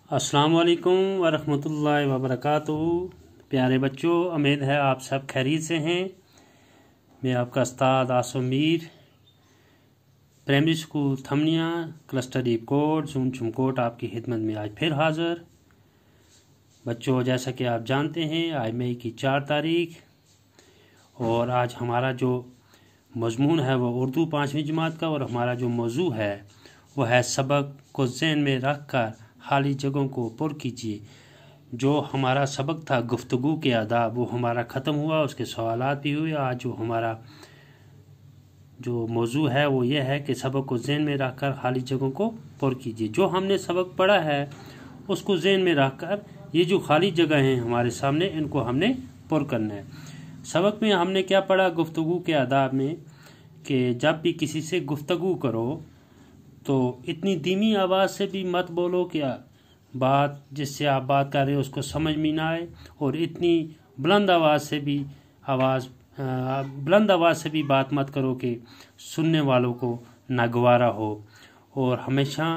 अस्सलाम वालेकुम वरहमतुल्लाहि वबरकातुहू। प्यारे बच्चों, उम्मीद है आप सब खैरियत से हैं। मैं आपका उस्ताद Asim Mir, primary school Thamnia, cluster Deep Kot, zone Chumkot आपकी खिदमत में आज फिर हाज़िर। बच्चों, जैसा कि आप जानते हैं आज मई की 4 तारीख और आज हमारा जो मजमून है वो उर्दू 5वीं जमात का और हमारा जो मौजू है वो है सबक को ज़हन में रख कर खाली जगहों को पुर कीजिए। जो हमारा सबक था गुफ्तगू के आदाब वो हमारा ख़त्म हुआ, उसके सवालात भी हुए। आज जो हमारा जो मौजू है वो ये है कि सबक को ज़हन में रख कर खाली जगहों को पुर कीजिए। जो हमने सबक पढ़ा है उसको ज़हन में रख कर ये जो खाली जगह हैं हमारे सामने इनको हमने पुर करना है। सबक में हमने क्या पढ़ा गुफ्तगू के आदाब में कि जब भी किसी से गुफ्तगू करो तो इतनी धीमी आवाज़ से भी मत बोलो कि बात जिससे आप बात कर रहे हो उसको समझ में ना आए, और इतनी बुलंद आवाज़ से भी बात मत करो कि सुनने वालों को नागवारा हो। और हमेशा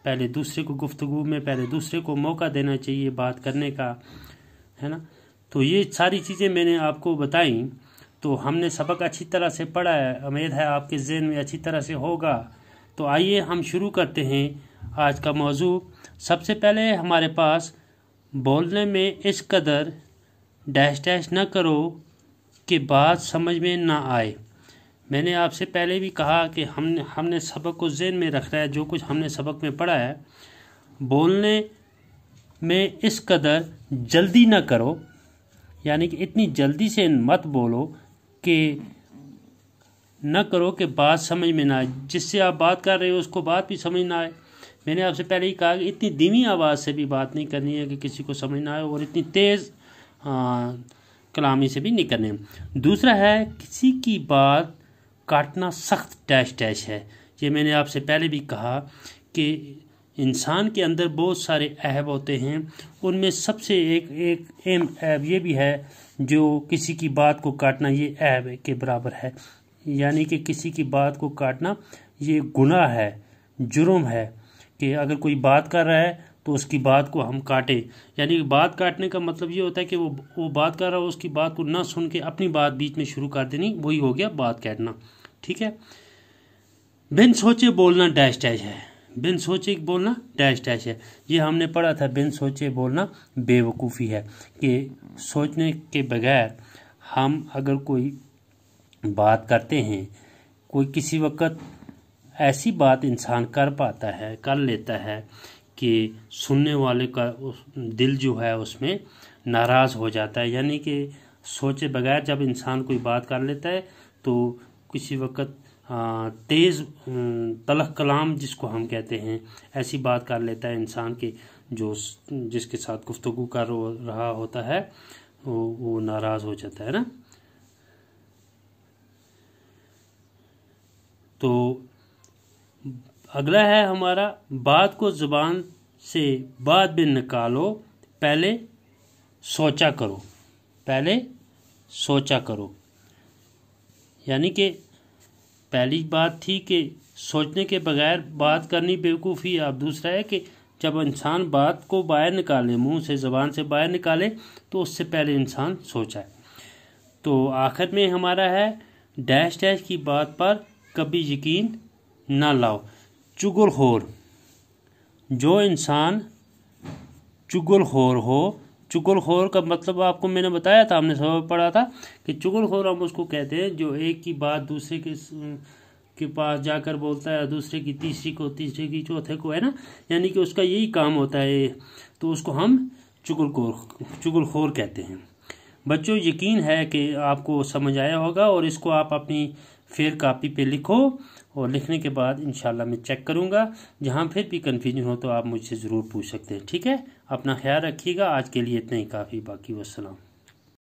पहले दूसरे को गुफ्तगू में पहले दूसरे को मौका देना चाहिए बात करने का, है ना। तो ये सारी चीज़ें मैंने आपको बताई, तो हमने सबक अच्छी तरह से पढ़ा है, उम्मीद है आपके ज़हन में अच्छी तरह से होगा। तो आइए हम शुरू करते हैं आज का मौजू। सबसे पहले हमारे पास बोलने में इस कदर डैश डैश न करो कि बात समझ में ना आए। मैंने आपसे पहले भी कहा कि हमने सबक को ज़हन में रखना है, जो कुछ हमने सबक में पढ़ा है। बोलने में इस कदर जल्दी न करो, यानी कि इतनी जल्दी से मत बोलो कि न करो कि बात समझ में ना आए, जिससे आप बात कर रहे हो उसको बात भी समझ ना आए। मैंने आपसे पहले ही कहा कि इतनी धीमी आवाज़ से भी बात नहीं करनी है कि किसी को समझ ना आए, और इतनी तेज़ कलामी से भी नहीं करनी है। दूसरा है किसी की बात काटना सख्त डैश डैश है। ये मैंने आपसे पहले भी कहा कि इंसान के अंदर बहुत सारे ऐब होते हैं, उनमें सबसे एक अहम ऐब ये भी है जो किसी की बात को काटना ये ऐब के बराबर है। यानी कि किसी की बात को काटना ये गुनाह है, जुर्म है कि अगर कोई बात कर रहा है तो उसकी बात को हम काटें। यानी कि बात काटने का मतलब ये होता है कि वो बात कर रहा हो, उसकी बात को ना सुन के अपनी बात बीच में शुरू कर देनी, वही हो गया बात काटना। ठीक है। बिन सोचे बोलना डैश डैश है, बिन सोचे बोलना डैश डैश है। ये हमने पढ़ा था, बिन सोचे बोलना बेवकूफ़ी है, कि सोचने के बगैर हम अगर कोई बात करते हैं, कोई किसी वक्त ऐसी बात इंसान कर लेता है कि सुनने वाले का दिल जो है उसमें नाराज़ हो जाता है। यानी कि सोचे बगैर जब इंसान कोई बात कर लेता है तो किसी वक्त तेज़ तलख कलाम जिसको हम कहते हैं, ऐसी बात कर लेता है इंसान के जो जिसके साथ गुफ्तगू कर रहा होता है वो नाराज़ हो जाता है ना। तो अगला है हमारा बात को ज़ुबान से बाद में निकालो, पहले सोचा करो, पहले सोचा करो। यानी कि पहली बात थी कि सोचने के बगैर बात करनी बेवकूफ़ी। अब दूसरा है कि जब इंसान बात को बाहर निकाले, मुंह से ज़ुबान से बाहर निकाले, तो उससे पहले इंसान सोचा। तो आखिर में हमारा है डैश डैश की बात पर कभी यकीन ना लाओ। चुगलखोर, जो इंसान चुगलखोर हो, चुगलखोर का मतलब आपको मैंने बताया था, हमने सबक पढ़ा था कि चुगलखोर हम उसको कहते हैं जो एक की बात दूसरे के पास जाकर बोलता है, दूसरे की तीसरे को, तीसरे की चौथे को, है ना। यानी कि उसका यही काम होता है, तो उसको हम चुगलखोर कहते हैं। बच्चों, यकीन है कि आपको समझ आया होगा, और इसको आप अपनी फेयर कापी पे लिखो, और लिखने के बाद इंशाल्लाह मैं चेक करूँगा। जहाँ फिर भी कन्फ्यूजन हो तो आप मुझसे ज़रूर पूछ सकते हैं। ठीक है। अपना ख्याल रखिएगा। आज के लिए इतना ही काफ़ी, बाकी वस्सलाम।